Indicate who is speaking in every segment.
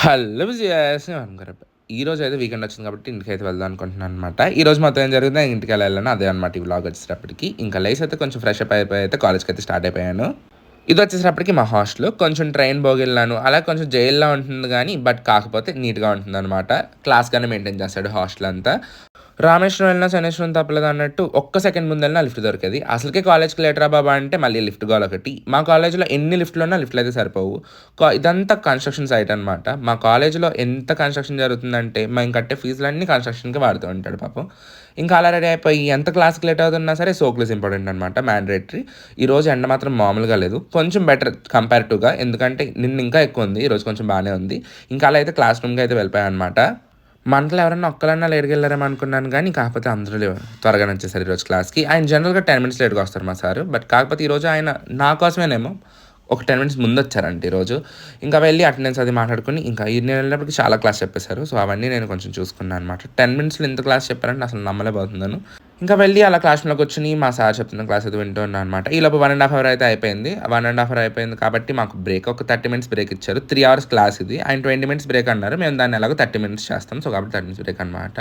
Speaker 1: Hello Vijaya's అనుకోరు. ఈరోజు అయితే వీకెండ్ వచ్చింది కాబట్టి ఇంటికైతే వెళ్దాం అనుకుంటున్నాను అనమాట. ఈరోజు మొత్తం ఏం జరిగిందో ఇంటికి వెళ్ళాలని అదే అనమాట ఈ వ్లాగ్ వచ్చేటప్పటికి. ఇంకా లైఫ్ అయితే కొంచెం ఫ్రెష్ అప్ అయిపోయి అయితే కాలేజ్కి అయితే స్టార్ట్ అయిపోయాను. ఇది వచ్చేటప్పటికి మా హాస్టల్ కొంచెం ట్రైన్ పోగెళ్ళాను అలా కొంచెం జైల్లో ఉంటుంది కానీ బట్ కాకపోతే నీట్గా ఉంటుంది అనమాట. క్లాస్గానే మెయింటైన్ చేస్తాడు హాస్టల్ అంతా. రామేశ్వరం వెళ్ళినా శనేశ్వరం తప్పలేదు అన్నట్టు ఒక్క సెకండ్ ముందు వెళ్ళినా లిఫ్ట్ దొరికేది. అసలుకే కాలేజ్కి లేటరా బాబా అంటే మళ్ళీ లిఫ్ట్ కావాలి ఒకటి. మా కాలేజ్లో ఎన్ని లిఫ్ట్లు ఉన్నా లిఫ్ట్లు అయితే సరిపోవు. ఇదంతా కన్స్ట్రక్షన్ సైట్ అనమాట. మా కాలేజ్లో ఎంత కన్స్ట్రక్షన్ జరుగుతుందంటే మేము కట్టే ఫీజులన్నీ కన్స్ట్రక్షన్కి వాడుతూ ఉంటాడు పాపం. ఇంకా అలా రెడీ అయిపోయి ఎంత క్లాస్కి లేట్ అవుతున్నా సరే సోక్లెస్ ఇంపార్టెంట్ అనమాట, మ్యాండేటరీ. ఈరోజు ఎండ మాత్రం మామూలుగా లేదు, కొంచెం బెటర్ కంపేరిటివ్గా, ఎందుకంటే నిన్న ఇంకా ఎక్కువ ఉంది, ఈరోజు కొంచెం బాగానే ఉంది. ఇంకా అలా అయితే క్లాస్ రూమ్కి అయితే వెళ్ళిపోయాను అనమాట. మనలో ఎవరైనా ఒక్కలన్నా లేట్గా వెళ్ళారేమో అనుకున్నాను కానీ కాకపోతే అందరూ త్వరగా వచ్చేసారు ఈరోజు క్లాస్కి. ఆయన జనరల్గా 10 minutes లేట్గా వస్తారు మా సార్, బట్ కాకపోతే ఈరోజు ఆయన నా కోసమేనేమో ఒక 10 minutes ముందు వచ్చారంటే ఈరోజు. ఇంకా వెళ్ళి అటెండెన్స్ అది మాట్లాడుకుని ఇంకా నేను వెళ్ళినప్పటికి చాలా క్లాస్ చెప్పేశారు. సో అవన్నీ నేను కొంచెం చూసుకున్నాను అనమాట. 10 minutesలో ఇంత క్లాస్ చెప్పారంటే అసలు నమ్మలేకపోతున్నాను. ఇంకా వెళ్ళి అలా క్లాస్ రూమ్లోకి వచ్చి మా సార్ చెప్తున్న క్లాస్ అయితే వింటూ ఉన్నాను అనమాట. ఈలోపు 1.5 hour అయితే అయిపోయింది. 1.5 hour అయిపోయింది కాబట్టి మాకు బ్రేక్ ఒక 30 minutes బ్రేక్ ఇచ్చారు. 3 hours క్లాస్ ఇది. ఆయన 20 minutes బ్రేక్ అన్నారు, మేము దాన్ని ఎలాగో 30 minutes చేస్తాం. సో కాబట్టి 30 minutes బ్రేక్ అనమాట.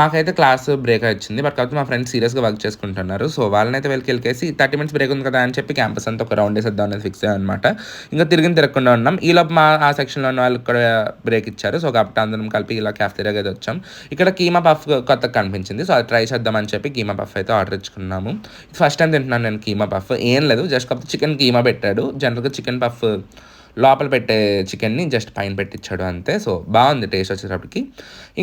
Speaker 1: మాకైతే క్లాస్ బ్రేక్ వచ్చింది, బట్ కాకపోతే మా ఫ్రెండ్స్ సీరియస్గా వర్క్ చేసుకుంటున్నారు. సో వాళ్ళనైతే వెళ్ళి 30 minutes బ్రేక్ ఉంది కదా అని చెప్పి క్యాంపస్ అంతా ఒక రౌండ్ వేసేద్దాం అనేది ఫిక్స్ అయ్యాం అనమాట. ఇంకా తిరగకుండా ఉన్నాం. ఈలోపు ఆ సెక్షన్లో ఉన్న వాళ్ళకి కూడా బ్రేక్ ఇచ్చారు. సో కాబట్టి అందరం కలిపి ఇలా క్యాఫ్టేరియాకి అయితే వచ్చాం. ఇక్కడ కీమా పఫ్ కొత్తగా కనిపించింది, సో అది ట్రై చేద్దామని చెప్పి కీమా పఫ్ అయితే ఆర్డర్ ఇచ్చుకున్నాము. ఇది ఫస్ట్ టైం తింటున్నాను నేను కీమా పఫ్. ఏం లేదు, జస్ట్ కాకపోతే చికెన్ కీమా పెట్టాడు. జనరల్గా చికెన్ పఫ్ లోపల పెట్టే చికెన్ని జస్ట్ పైన పెట్టించాడు అంతే. సో బాగుంది టేస్ట్ వచ్చేటప్పటికి.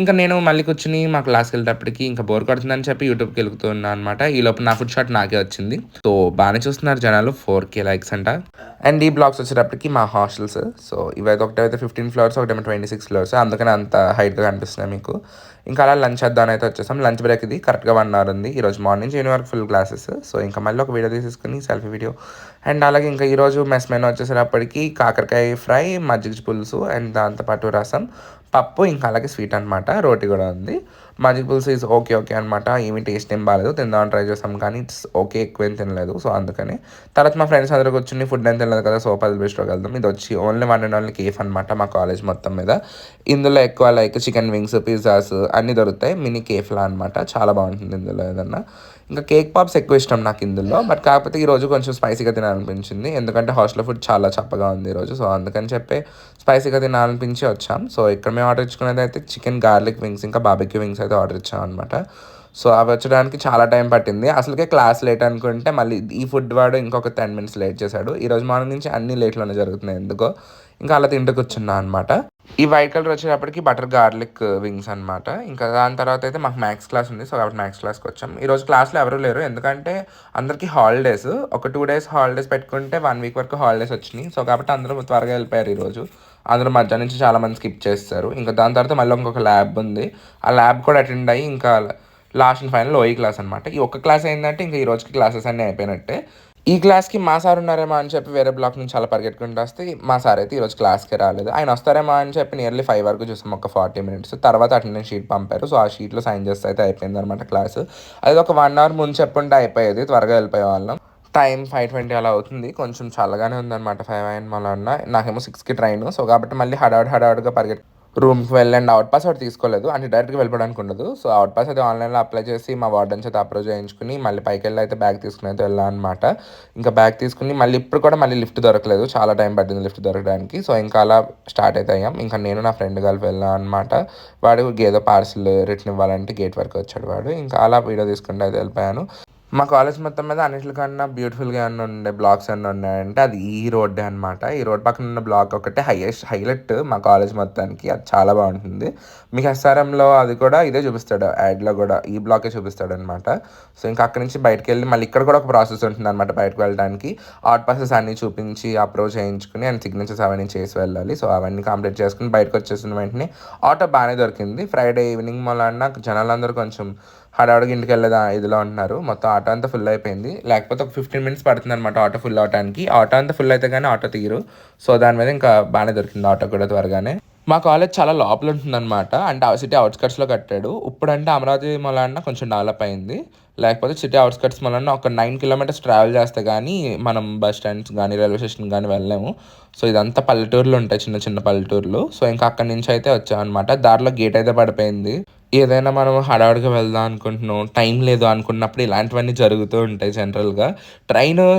Speaker 1: ఇంకా నేను మళ్ళీ కూర్చుని మా క్లాస్కి వెళ్ళేటప్పటికి ఇంకా బోర్ కొడుతుందని చెప్పి యూట్యూబ్కి వెళ్తున్నాను అనమాట. ఈ లోపు నా ఫుడ్ షాట్ నాకే వచ్చింది. సో బాగానే చూస్తున్నారు జనాలు, 4K likes అంట. అండ్ ఈ బ్లాగ్స్ వచ్చేటప్పటికి మా హాస్టల్స్. సో ఇవైతే ఒకటైతే 15 floors, ఒకటేమో 26 floors, అందుకని అంత హైట్గా కనిపిస్తున్నాయి మీకు. ఇంకా అలా లంచ్ చేద్దామని అయితే వచ్చేసాం. లంచ్ బ్రేక్ ఇది కరెక్ట్గా 1 hour ఉంది. ఈరోజు మార్నింగ్ నుంచి వరకు ఫుల్ క్లాసెస్. సో ఇంకా మళ్ళీ ఒక వీడియో తీసేసుకుని సెల్ఫీ వీడియో. అండ్ అలాగే ఇంకా ఈరోజు మెస్ మెనూ వచ్చేసేటప్పటికి కాకరకాయ ఫ్రై, మజ్జిగ పులుసు, అండ్ దాంతోపాటు రసం, పప్పు, ఇంకా అలాగే స్వీట్ అనమాట. రోటీ కూడా ఉంది. మజ్జిగ పులుసు ఈజ్ ఓకే అనమాట. ఏమి టేస్ట్ ఏం బాగాలేదు, తిందామని ట్రై చేస్తాం కానీ ఇట్స్ ఓకే, ఎక్కువ ఏం తినలేదు. సో అందుకని తర్వాత మా ఫ్రెండ్స్ అందరూ కూర్చుని ఫుడ్ ఏం తినలేదు కదా, సో పది బెస్ట్లోకి వెళ్దాం. ఇది వచ్చి ఓన్లీ 1 and only కేఫ్ అనమాట మా కాలేజ్ మొత్తం మీద. ఇందులో ఎక్కువ లైక్ చికెన్ వింగ్స్, పిజ్జాస్ అన్నీ దొరుకుతాయి. మినీ కేఫ్లా అనమాట, చాలా బాగుంటుంది ఇందులో ఏదన్నా. ఇంకా కేక్ పాప్స్ ఎక్కువ ఇష్టం నాకు ఇందులో, బట్ కాకపోతే ఈరోజు కొంచెం స్పైసీగా తినాలనిపించింది, ఎందుకంటే హాస్టల్ ఫుడ్ చాలా చప్పగా ఉంది ఈరోజు. సో అందుకని చెప్పి స్పైసీగా తినాలనిపించి వచ్చాం. సో ఇక్కడ మేము ఆర్డర్ ఇచ్చుకునేది అయితే చికెన్ గార్లిక్ వింగ్స్, ఇంకా బార్బెక్యూ వింగ్స్ అయితే ఆర్డర్ ఇచ్చాం అనమాట. సో అవి వచ్చడానికి చాలా టైం పట్టింది. అసలుకే క్లాస్ లేట్ అనుకుంటే మళ్ళీ ఈ ఫుడ్ వాడు ఇంకొక 10 minutes లేట్ చేశాడు. ఈరోజు మార్నింగ్ నుంచి అన్ని లేట్లోనే జరుగుతున్నాయి ఎందుకో. ఇంకా అలా తింటూ కూర్చున్నా అనమాట. ఈ వైట్ కలర్ వచ్చేటప్పటికి బటర్ గార్లిక్ వింగ్స్ అనమాట. ఇంకా దాని తర్వాత అయితే మాకు మ్యాథ్స్ క్లాస్ ఉంది. సో కాబట్టి మ్యాథ్స్ క్లాస్కి వచ్చాం. ఈరోజు క్లాస్లో ఎవరు లేరు, ఎందుకంటే అందరికీ హాలిడేస్. ఒక 2 days హాలిడేస్ పెట్టుకుంటే 1 week వరకు హాలిడేస్ వచ్చినాయి. సో కాబట్టి అందరూ త్వరగా వెళ్ళిపోయారు ఈరోజు. అందరూ మధ్యాహ్నం నుంచి చాలామంది స్కిప్ చేస్తారు. ఇంకా దాని తర్వాత మళ్ళీ ఇంకొక ల్యాబ్ ఉంది, ఆ ల్యాబ్ కూడా అటెండ్ అయ్యి ఇంకా last and final OE class అనమాట. ఈ ఒక్క క్లాస్ ఏంటంటే ఇంకా ఈ రోజుకి క్లాసెస్ అన్నీ అయిపోయినట్టే. ఈ క్లాస్కి మా సార్ ఉన్నారేమో అని చెప్పి వేరే బ్లాక్ నుంచి చాలా పరిగెట్టుకుంటూ వస్తే మా సార్ అయితే ఈరోజు క్లాస్కి రాలేదు. ఆయన వస్తారేమో అని చెప్పి నియర్లీ 5 వరకు చూసాం, ఒక 40 minutes తర్వాత అటెండెన్స్ షీట్ పంపారు. సో ఆ షీట్లో సైన్ చేస్తే అయితే అయిపోయింది అనమాట క్లాస్. అది ఒక 1 hour ముందు చెప్పుంటే అయిపోయేది, త్వరగా వెళ్ళిపోయే వాళ్ళం. టైం 5:20 అలా అవుతుంది. కొంచెం చల్లగానే ఉందన్నమాట. 5 అయిన మళ్ళీ నాకేమో 6కి ట్రైన్. సో కాబట్టి మళ్ళీ హడావుడిగా పరిగెట్టి రూమ్కి వెళ్ళండి. అవుట్ పాస్ ఒకటి తీసుకోలేదు, అంటే డైరెక్ట్గా వెళ్ళిపోవడానికి ఉండదు. సో అవుట్ పాస్ అయితే ఆన్లైన్లో అప్లై చేసి మా వార్డెన్ చేత అప్రోచ్ చేయించుకుని మళ్ళీ పైకి వెళ్ళి అయితే బ్యాగ్ తీసుకుని అయితే వెళ్ళాను అనమాట. ఇంకా బ్యాగ్ తీసుకుని మళ్ళీ ఇప్పుడు కూడా మళ్ళీ లిఫ్ట్ దొరకలేదు, చాలా టైం పట్టింది లిఫ్ట్ దొరకడానికి. సో ఇంకా అలా స్టార్ట్ అయితే అయ్యాం. ఇంకా నేను నా ఫ్రెండ్ కలిపి వెళ్ళాను అనమాట. వాడు ఏదో పార్సిల్ రిటర్న్ ఇవ్వాలంటే గేట్ వరకు వచ్చాడు వాడు. ఇంకా అలా వీడియో తీసుకుంటే అయితే వెళ్ళిపోయాను. మా కాలేజ్ మొత్తం మీద అన్నిటికన్నా బ్యూటిఫుల్గా ఏమన్నా ఉండే బ్లాక్స్ ఏమన్నా ఉన్నాయంటే అది ఈ రోడ్డే అనమాట. ఈ రోడ్ పక్కన ఉన్న బ్లాక్ ఒకటే హైలైట్ మా కాలేజ్ మొత్తానికి, అది చాలా బాగుంటుంది. మీకు ఎస్ఆర్ఎంలో అది కూడా ఇదే చూపిస్తాడు, యాడ్లో కూడా ఈ బ్లాకే చూపిస్తాడు అనమాట. సో ఇంకా అక్కడి నుంచి బయటకు వెళ్ళి మళ్ళీ ఇక్కడ కూడా ఒక ప్రాసెస్ ఉంటుంది అనమాట. బయటకు వెళ్ళడానికి అవుట్ పాసెస్ అన్నీ చూపించి అప్రోచ్ చేయించుకుని అండ్ సిగ్నేచర్స్ అవన్నీ చేసి వెళ్ళాలి. సో అవన్నీ కంప్లీట్ చేసుకుని బయటకు వచ్చేసిన వెంటనే ఆటో బాగానే దొరికింది. ఫ్రైడే ఈవినింగ్ వల్ల జనాలందరూ కొంచెం హడావుడికి ఇంటికి వెళ్ళేదా ఇదిలో ఉంటున్నారు. మొత్తం ఆటో అంతా ఫుల్ అయిపోయింది. లేకపోతే ఒక 15 minutes పడుతుంది అనమాట ఆటో ఫుల్ అవడానికి. ఆటో అంతా ఫుల్ అయితే కానీ ఆటో తీయరు. సో దాని మీద ఇంకా బాగానే దొరికింది ఆటో కూడా త్వరగానే. మా కాలేజ్ చాలా లోపల ఉంటుందనమాట. అంటే ఆ సిటీ ఔట్‌స్కట్స్‌లో కట్టాడు. ఇప్పుడంటే అమరావతి మూలాన కొంచెం డెవలప్ అయింది. లేకపోతే సిటీ ఔట్‌స్కట్స్ మూలాన ఒక 9 కిలోమీటర్స్ ట్రావెల్ చేస్తే గానీ మనం బస్ స్టాండ్స్ గానీ, రైల్వే స్టేషన్‌కి గానీ వెళ్ళలేము. సో, ఇదంతా పల్లెటూర్లు ఉంటాయి. చిన్న చిన్న పల్లెటూర్లు. సో, ఇంకా అక్కడి నుంచయితే వచ్చామనమాట. దారిలో గేట్ అయితే పడిపోయింది. ఏదైనా మనం హడావిడిగా వెళ్దాం అనుకుంటున్నాం, టైం లేదు అనుకున్నప్పుడు ఇలాంటివన్నీ జరుగుతూ ఉంటాయి జనరల్‌గా.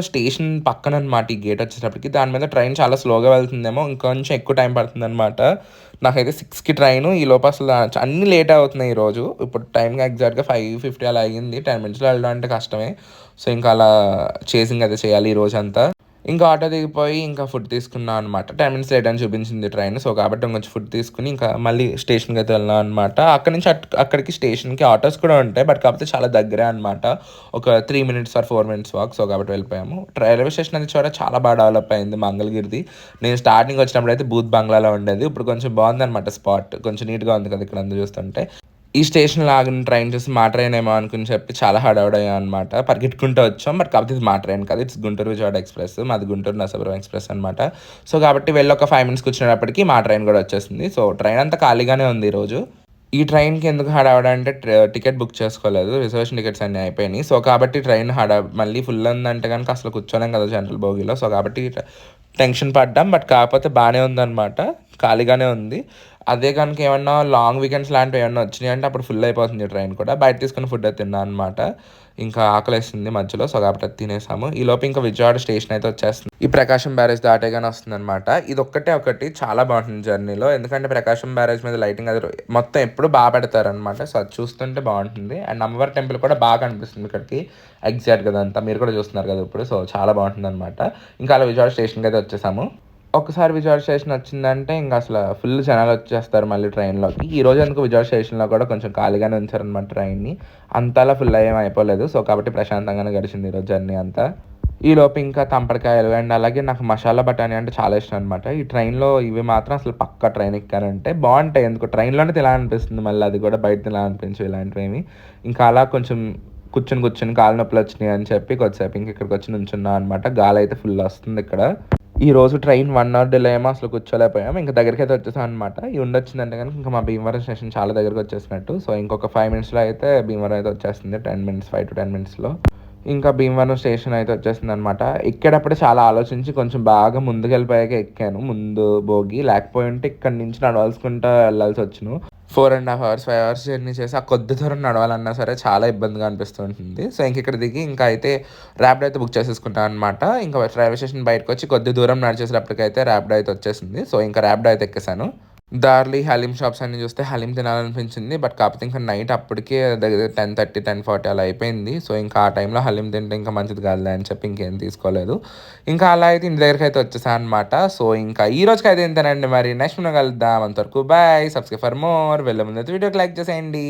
Speaker 1: స్టేషన్ పక్కననమాట ఈ గేట్ వచ్చేటప్పటికి. దాని మీద ట్రైన్ చాలా స్లోగా వెళ్తుందేమో, ఇంకొంచెం ఎక్కువ టైం పడుతుందనమాట. నాకైతే 6కి ట్రైను. ఈలోపు అసలు అన్నీ లేట్ అవుతున్నాయి ఈరోజు. ఇప్పుడు టైంకి ఎగ్జాక్ట్‌గా 5:50 అలా అయ్యింది. 10 మినిట్స్‌లో వెళ్ళడం అంటే కష్టమే. సో, ఇంకా అలా చేసింగ్ అయితే చేయాలి ఈ రోజంతా. ఇంకా ఆటో దిగిపోయి ఇంకా ఫుడ్ తీసుకున్నాం అనమాట. 10 మినిట్స్ లేట్ అని చూపించింది ట్రైన్. సో, కాబట్టి ఇంకొంచెం ఫుడ్ తీసుకొని ఇంకా మళ్ళీ స్టేషన్‌కయితే వెళ్ళాం అనమాట. అక్కడి నుంచి అక్కడికి స్టేషన్‌కి ఆటోస్ కూడా ఉంటాయి. బట్ కాకపోతే చాలా దగ్గరే అనమాట. ఒక 3 minutes or 4 minutes walk. So, కాబట్టి వెళ్ళిపోయాము. రైల్వే స్టేషన్ అది చూడ చాలా బాగా డెవలప్ అయింది మంగళగిరిది. నేను స్టార్టింగ్ వచ్చినప్పుడైతే బూత్ బంగ్లాలో ఉండేది. ఇప్పుడు కొంచెం బాగుందనమాట స్పాట్. కొంచెం నీట్‌గా ఉంది కదా ఇక్కడంతా చూస్తుంటే. ఈ స్టేషన్‌లో ఆగిన ట్రైన్ చూసి మా ట్రైనేమో అనుకుని చెప్పి చాలా హడావిడయ్యాం అనమాట. పరిగెట్టుకుంటూ వచ్చాం. బట్ కాకపోతే ఇది మా ట్రైన్ కాదు. It's Guntur Vijayawada express. మాది గుంటూరు నరసాపురం ఎక్స్‌ప్రెస్ అనమాట. సో, కాబట్టి వెళ్ళి ఒక 5 మినిట్స్ కూర్చునేటప్పటికి మా ట్రైన్ కూడా వచ్చేసింది. సో, ట్రైన్ అంతా ఖాళీగానే ఉంది ఈరోజు. ఈ ట్రైన్‌కి ఎందుకు హడావిడి అంటే టికెట్ బుక్ చేసుకోలేదు. రిజర్వేషన్ టికెట్స్ అన్నీ అయిపోయినాయి. సో, కాబట్టి ట్రైన్ మళ్ళీ ఫుల్ ఉందంటే గనుక అసలు కూర్చోలేం కదా జనరల్ బోగీలో. సో, కాబట్టి టెన్షన్ పడ్డాం. బట్ కాకపోతే బానే ఉందనమాట. ఖాళీగానే ఉంది. అదే గనుక ఏమన్నా లాంగ్ వీకెండ్స్ లాంటివి ఏమన్నా వచ్చినాయంటే అప్పుడు ఫుల్ అయిపోతుంది ట్రైన్ కూడా. బయట తీసుకున్న ఫుడ్ అయితే తిన్నా అనమాట. ఇంకా ఆకలేసింది మధ్యలో. సో, కాబట్టి అది తినేసాము. ఈలోపు ఇంకా విజయవాడ స్టేషన్ అయితే వచ్చేస్తుంది. ఈ ప్రకాశం బ్యారేజ్ దాటేగానే వస్తుందనమాట. ఇదొక్కటే ఒకటి చాలా బాగుంటుంది జర్నీలో. ఎందుకంటే ప్రకాశం బ్యారేజ్ మీద లైటింగ్ అది మొత్తం ఎప్పుడు బాగా పెడతారనమాట. సో, అది చూస్తుంటే బాగుంటుంది. అండ్ అమ్మవారి టెంపుల్ కూడా బాగా కనిపిస్తుంది ఇక్కడికి. ఎగ్జాక్ట్‌గా అదంతా మీరు కూడా చూస్తున్నారు కదా ఇప్పుడు. సో, చాలా బాగుంటుందనమాట. ఇంకా అలా విజయవాడ స్టేషన్‌కి అయితే వచ్చేసాము. ఒక్కసారి విజయవాడ స్టేషన్ వచ్చిందంటే ఇంక అసల ఫుల్ జనాలొచ్చేస్తారు మళ్ళీ ట్రైన్‌లోకి. ఈరోజు ఎందుకో విజయవాడ స్టేషన్‌లో కూడా కొంచెం ఖాళీగానే ఉంచారనమాట ట్రైన్‌ని. అంతలా ఫుల్ ఏం అయిపోలేదు. సో, కాబట్టి ప్రశాంతంగానే గడిచింది ఈరోజు జర్నీ అంతా. ఈలోపు ఇంకా తంపడికాయలు అండ్ అలాగే నాకు మసాలా బఠానీ అంటే చాలా ఇష్టం అనమాట. ఈ ట్రైన్‌లో ఇవి మాత్రం అసలు పక్కా ట్రైన్ ఎక్కానంటే బావుంటాయి. ఎందుకో ట్రైన్‌లోనే తినాలనిపిస్తుంది మళ్ళీ అది కూడా బయట తినాలనిపించవు ఇలాంటివేమి. ఇంకా అలా కొంచెం కూర్చొని కాళ్ళు నొప్పులొచ్చినాయి అని చెప్పి కొద్దిసేపు ఇంక ఇక్కడికొచ్చి నుంచున్నా అనమాట. గాలయితే ఫుల్ వస్తుందిక్కడ. ఈరోజు ట్రైన్ 1 అవర్ డిలే ఏమో అసలు కూర్చోలేకపోయాం. ఇంక దగ్గరికైతే వచ్చేసాం అనమాట. ఈ ఉండొచ్చిందంటే గనుక ఇంకా మా భీమవరం స్టేషన్ చాలా దగ్గరకొచ్చేసినట్టు. సో, ఇంకొక 5 మినిట్స్‌లో అయితే భీమవరం అయితే వచ్చేస్తుంది. 10 మినిట్స్ 5-10 మినిట్స్‌లో. ఇంకా భీమవరం స్టేషన్ అయితే వచ్చేసిందనమాట. ఎక్కేటప్పుడే చాలా ఆలోచించి కొంచెం బాగా ముందుకెళ్ళిపోయాక ఎక్కాను. ముందు బోగి. లేకపోయుంటే ఇక్కడి నుంచి నడవాల్సుకుంటా వెళ్ళాల్సొచ్చును. 4½ అవర్స్, 5 అవర్స్ జర్నీ చేసి ఆ కొద్ది దూరం నడవాలన్నా సరే చాలా ఇబ్బందిగా అనిపిస్తూ ఉంటుంది. సో, ఇంకిక్కడ దిగి ఇంకా అయితే ర్యాపిడో అయితే బుక్ చేసేసుకున్నాను అనమాట. ఇంకా రైల్వే స్టేషన్ బయటకొచ్చి కొద్ది దూరం నడిచేసేటప్పటికైతే ర్యాపిడో అయితే వచ్చేసింది. సో, ఇంకా ర్యాపిడో అయితే ఎక్కేసాను. దారిలో ఈ హలీం షాప్స్ అన్నీ చూస్తే హలీం తినాలనిపించింది. బట్ కాకపోతే ఇంకా నైట్ అప్పటికే దగ్గర 10:30, 10:40 అలా అయిపోయింది. సో, ఇంకా ఆ టైంలో హలీం తింటే ఇంకా మంచిది కాదులే అని చెప్పి ఇంకేం తీసుకోలేదు. ఇంకా అలా అయితే ఇంటి దగ్గరికైతే వచ్చేసాను అనమాట. సో, ఇంకా ఈ రోజుకైతే ఇంతేనండి మరి. నెక్స్ట్ వీడియోలో కలుద్దాం. అంతవరకు బాయ్. Subscribe for more. వెళ్ళే ముందైతే వీడియోకి లైక్ చేసేయండి.